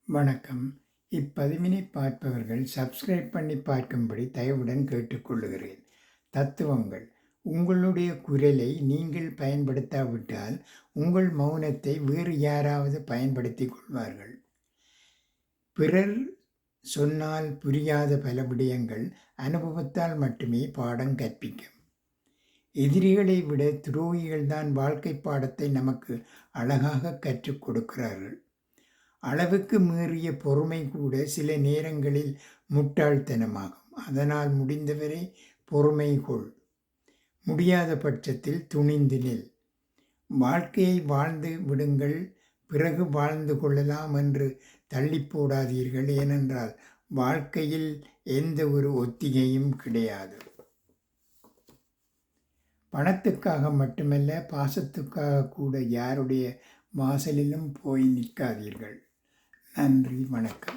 வணக்கம். இப்பதிவினை பார்ப்பவர்கள் சப்ஸ்கிரைப் பண்ணி பார்க்கும்படி தயவுடன் கேட்டுக்கொள்கிறேன். தத்துவங்கள். உங்களுடைய குரலை நீங்கள் பயன்படுத்தாவிட்டால் உங்கள் மௌனத்தை வேறு யாராவது பயன்படுத்திக் கொள்வார்கள். பிறர் சொன்னால் புரியாத பல விடயங்கள் அனுபவத்தால் மட்டுமே பாடம் கற்பிக்கும். எதிரிகளை விட துரோகிகள்தான் வாழ்க்கை பாடத்தை நமக்கு அழகாக கற்றுக் கொடுக்கிறார்கள். அளவுக்கு மீறிய பொறுமை கூட சில நேரங்களில் முட்டாள்தனமாகும். அதனால் முடிந்தவரை பொறுமை கொள். முடியாத பட்சத்தில் துணிந்து நில். வாழ்க்கையை வாழ்ந்து விடுங்கள், பிறகு வாழ்ந்து கொள்ளலாம் என்று தள்ளி போடாதீர்கள். ஏனென்றால் வாழ்க்கையில் எந்த ஒரு ஒத்திகையும் கிடையாது. பணத்துக்காக மட்டுமல்ல, பாசத்துக்காக கூட யாருடைய வாசலிலும் போய் நிற்காதீர்கள். நன்றி, வணக்கம்.